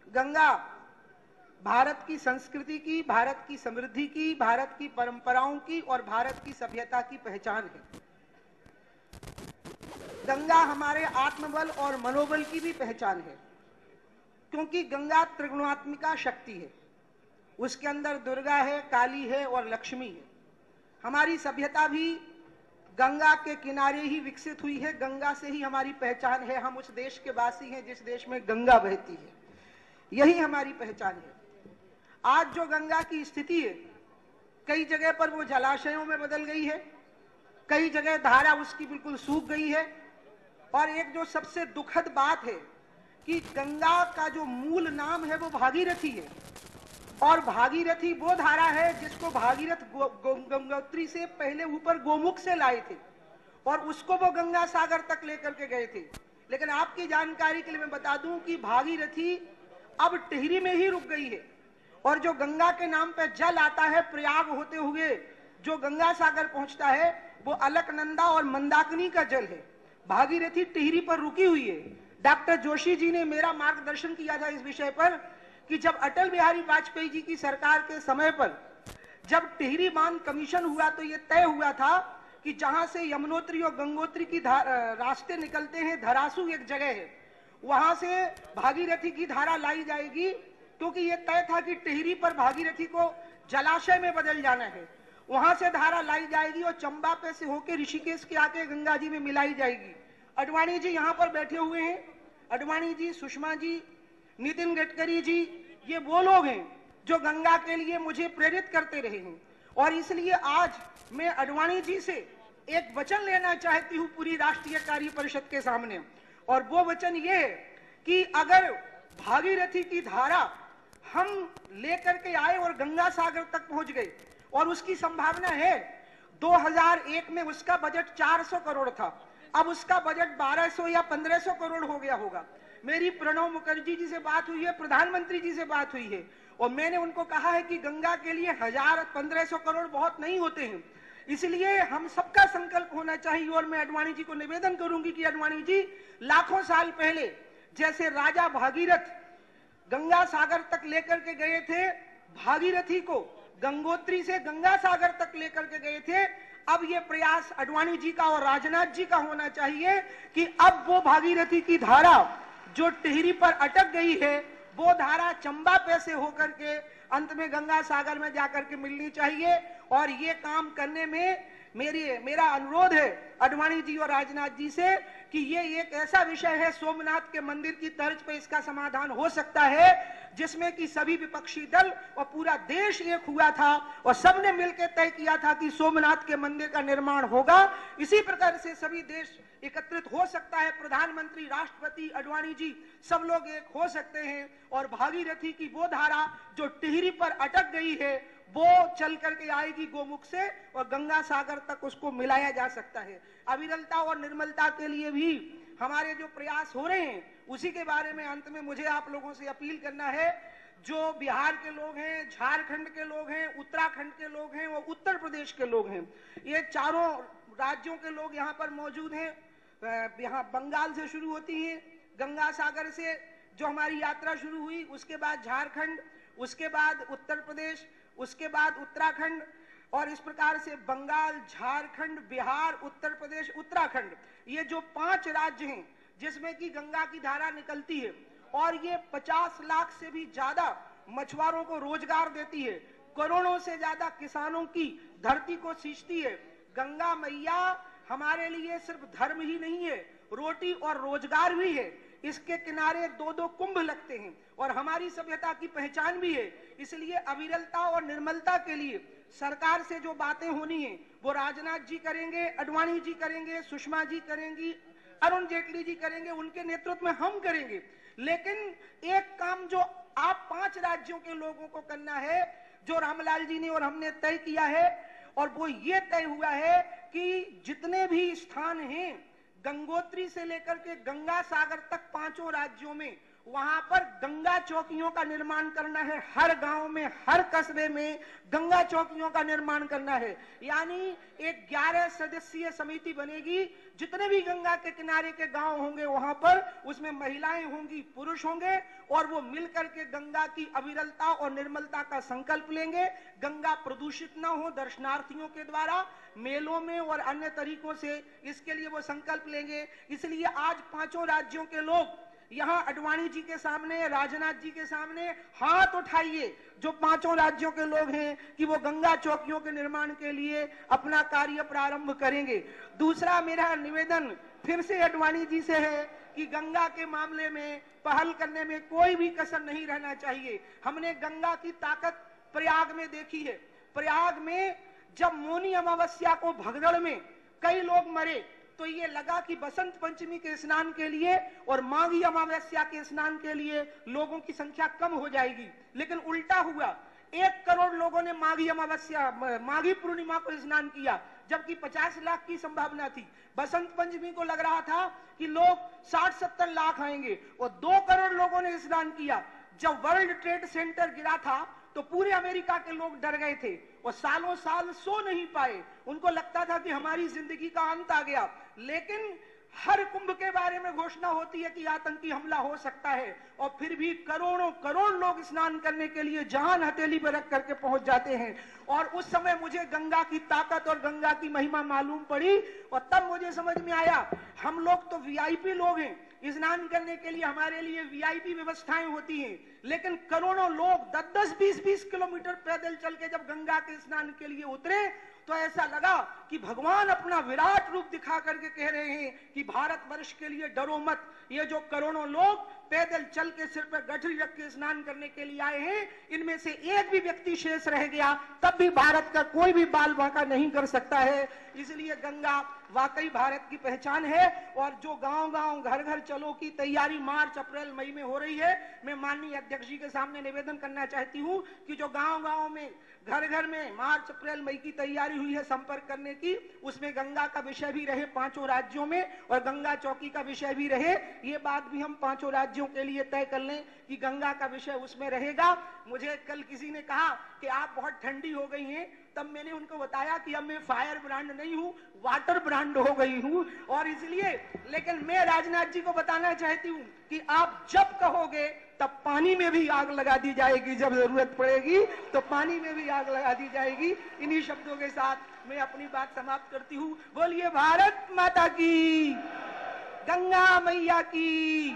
गंगा भारत की संस्कृति की, भारत की समृद्धि की, भारत की परंपराओं की और भारत की सभ्यता की पहचान है। गंगा हमारे आत्मबल और मनोबल की भी पहचान है, क्योंकि गंगा त्रिगुणात्मिका शक्ति है। उसके अंदर दुर्गा है, काली है और लक्ष्मी है। हमारी सभ्यता भी गंगा के किनारे ही विकसित हुई है, गंगा से ही हमारी पहचान है। हम उस देश के वासी हैं जिस देश में गंगा बहती है, यही हमारी पहचान है। आज जो गंगा की स्थिति है, कई जगह पर वो जलाशयों में बदल गई है, कई जगह धारा उसकी बिल्कुल सूख गई है। और एक जो सबसे दुखद बात है कि गंगा का जो मूल नाम है वो भागीरथी है, और भागीरथी वो धारा है जिसको भागीरथ गंगोत्री से पहले ऊपर गोमुख से लाए थे और उसको वो गंगा सागर तक लेकर के गए थे। लेकिन आपकी जानकारी के लिए मैं बता दूं कि भागीरथी अब टिहरी में ही रुक गई है, और जो गंगा के नाम पे जल आता है प्रयाग होते हुए जो गंगा सागर पहुंचता है वो अलकनंदा और मंदाकिनी का जल है। भागीरथी टिहरी पर रुकी हुई है। डॉक्टर जोशी जी ने मेरा मार्गदर्शन किया था इस विषय पर कि जब अटल बिहारी वाजपेयी जी की सरकार के समय पर जब टिहरी बांध कमीशन हुआ तो ये तय हुआ था कि जहां से यमुनोत्री और गंगोत्री की रास्ते निकलते हैं, धरासू एक जगह है, वहां से भागीरथी की धारा लाई जाएगी, क्योंकि ये तय था कि टिहरी पर भागीरथी को जलाशय में बदल जाना है। वहां से धारा लाई जाएगी और चंबा पे से होकर ऋषिकेश के आके गंगा जी में मिलाई जाएगी। अडवाणी जी यहाँ पर बैठे हुए हैं, अडवाणी जी, सुषमा जी, नितिन गडकरी जी, ये वो लोग हैं जो गंगा के लिए मुझे प्रेरित करते रहे हैं। और इसलिए आज मैं अडवाणी जी से एक वचन लेना चाहती हूँ पूरी राष्ट्रीय कार्य परिषद के सामने, और वो वचन ये है कि अगर भागीरथी की धारा हम लेकर के आए और गंगा सागर तक पहुंच गए, और उसकी संभावना है 2001 में उसका बजट 400 करोड़ था, अब उसका बजट 1200 या 1500 करोड़ हो गया होगा। मेरी प्रणब मुखर्जी जी से बात हुई है, प्रधानमंत्री जी से बात हुई है, और मैंने उनको कहा है कि गंगा के लिए 1000-1500 करोड़ बहुत नहीं होते हैं, इसलिए हम सबका संकल्प होना चाहिए। और मैं अडवाणी जी को निवेदन करूंगी कि अडवाणी जी, लाखों साल पहले जैसे राजा भागीरथ गंगा सागर तक लेकर के गए थे, भागीरथी को गंगोत्री से गंगा सागर तक लेकर के गए थे, अब ये प्रयास अडवाणी जी का और राजनाथ जी का होना चाहिए कि अब वो भागीरथी की धारा जो टिहरी पर अटक गई है, वो धारा चंबा पे से होकर के अंत में गंगा सागर में जाकर के मिलनी चाहिए। और ये काम करने में मेरा अनुरोध है अडवाणी जी और राजनाथ जी से कि ये एक ऐसा विषय है, सोमनाथ के मंदिर की तर्ज पे इसका समाधान हो सकता है, जिसमें कि सभी विपक्षी दल और पूरा देश एक हुआ था और सबने मिलकर तय किया था कि सोमनाथ के मंदिर का निर्माण होगा। इसी प्रकार से सभी देश एकत्रित हो सकता है, प्रधानमंत्री, राष्ट्रपति, अडवाणी जी, सब लोग एक हो सकते हैं, और भागीरथी की वो धारा जो टिहरी पर अटक गई है वो चल करके आएगी गोमुख से और गंगा सागर तक उसको मिलाया जा सकता है। अविरलता और निर्मलता के लिए भी हमारे जो प्रयास हो रहे हैं, उसी के बारे में अंत में मुझे आप लोगों से अपील करना है। जो बिहार के लोग हैं, झारखंड के लोग हैं, उत्तराखंड के लोग हैं और उत्तर प्रदेश के लोग हैं, ये चारों राज्यों के लोग यहाँ पर मौजूद हैं। यहाँ बंगाल से शुरू होती है, गंगा सागर से जो हमारी यात्रा शुरू हुई, उसके बाद झारखंड, उसके बाद उत्तर प्रदेश, उसके बाद उत्तराखंड, और इस प्रकार से बंगाल, झारखंड, बिहार, उत्तर प्रदेश, उत्तराखंड, ये जो 5 राज्य हैं जिसमें कि गंगा की धारा निकलती है, और ये 50 लाख से भी ज्यादा मछुआरों को रोजगार देती है, करोड़ों से ज्यादा किसानों की धरती को सींचती है। गंगा मैया हमारे लिए सिर्फ धर्म ही नहीं है, रोटी और रोजगार भी है। इसके किनारे 2-2 कुंभ लगते हैं और हमारी सभ्यता की पहचान भी है। इसलिए अविरलता और निर्मलता के लिए सरकार से जो बातें होनी है वो राजनाथ जी करेंगे, अडवाणी जी करेंगे, सुषमा जी करेंगी, अरुण जेटली जी करेंगे, उनके नेतृत्व में हम करेंगे। लेकिन एक काम जो आप 5 राज्यों के लोगों को करना है, जो रामलाल जी ने और हमने तय किया है, और वो ये तय हुआ है कि जितने भी स्थान हैं गंगोत्री से लेकर के गंगा सागर तक 5 राज्यों में, वहां पर गंगा चौकियों का निर्माण करना है। हर गांव में, हर कस्बे में गंगा चौकियों का निर्माण करना है। यानी एक 11 सदस्यीय समिति बनेगी। जितने भी गंगा के किनारे के गांव होंगे वहां पर उसमें महिलाएं होंगी, पुरुष होंगे, और वो मिलकर के गंगा की अविरलता और निर्मलता का संकल्प लेंगे। गंगा प्रदूषित न हो दर्शनार्थियों के द्वारा, मेलों में और अन्य तरीकों से, इसके लिए वो संकल्प लेंगे। इसलिए आज 5 राज्यों के लोग यहां अडवाणी जी के सामने, राजनाथ जी के सामने हाथ उठाइए, जो 5 राज्यों के लोग हैं, कि वो गंगा चौकियों के निर्माण के लिए अपना कार्य प्रारंभ करेंगे। दूसरा मेरा निवेदन फिर से अडवाणी जी से है कि गंगा के मामले में पहल करने में कोई भी कसर नहीं रहना चाहिए। हमने गंगा की ताकत प्रयाग में देखी है। प्रयाग में जब मौनी अमावस्या को भगदड़ में कई लोग मरे तो ये लगा कि बसंत पंचमी के स्नान के लिए और माघी अमावस्या के स्नान के लिए लोगों की संख्या कम हो जाएगी, लेकिन उल्टा हुआ। 1 करोड़ लोगों ने माघी पूर्णिमा को स्नान किया, जबकि 50 लाख की संभावना थी। बसंत पंचमी को लग रहा था कि लोग 60-70 लाख आएंगे और 2 करोड़ लोगों ने स्नान किया। जब वर्ल्ड ट्रेड सेंटर गिरा था तो पूरे अमेरिका के लोग डर गए थे और सालों साल सो नहीं पाए। उनको लगता था कि हमारी जिंदगी का अंत आ गया। लेकिन हर कुंभ के बारे में घोषणा होती है कि आतंकी हमला हो सकता है, और फिर भी करोड़ों करोड़ लोग स्नान करने के लिए जान हथेली पर रख करके पहुंच जाते हैं। और उस समय मुझे गंगा की ताकत और गंगा की महिमा मालूम पड़ी, और तब मुझे समझ में आया हम लोग तो वीआईपी लोग हैं, स्नान करने के लिए हमारे लिए वीआईपी व्यवस्थाएं होती हैं, लेकिन करोड़ों लोग 10-10, 20-20 किलोमीटर पैदल चल के जब गंगा के स्नान के लिए उतरे तो ऐसा लगा कि भगवान अपना विराट रूप दिखा करके कह रहे हैं कि भारतवर्ष के लिए डरो मत। ये जो करोड़ों लोग पैदल चल के सिर पर गठरी रख के स्नान करने के लिए आए हैं, इनमें से एक भी व्यक्ति शेष रह गया तब भी भारत का कोई भी बाल बांका नहीं कर सकता है। इसलिए गंगा वाकई भारत की पहचान है। और जो गांव-गांव, घर-घर चलो की तैयारी मार्च, अप्रैल, मई में हो रही है, मैं माननीय अध्यक्ष जी के सामने निवेदन करना चाहती हूं कि जो गांव-गांव में, घर-घर में मार्च, अप्रैल, मई की तैयारी हुई है संपर्क करने की, उसमें गंगा का विषय भी रहे 5 राज्यों में, और गंगा चौकी का विषय भी रहे। ये बात भी हम 5 राज्यों के लिए तय कर लें कि गंगा का विषय उसमें रहेगा। मुझे कल किसी ने कहा कि आप बहुत ठंडी हो गई हैं, तब मैंने उनको बताया कि अब मैं फायर ब्रांड नहीं हूं, वाटर ब्रांड हो गई हूं। और इसलिए, लेकिन मैं राजनाथ जी को बताना चाहती हूं कि आप जब कहोगे तब पानी में भी आग लगा दी जाएगी, जब जरूरत पड़ेगी तो पानी में भी आग लगा दी जाएगी। इन्हीं शब्दों के साथ मैं अपनी बात समाप्त करती हूं। बोलिए भारत माता की, गंगा मैया की।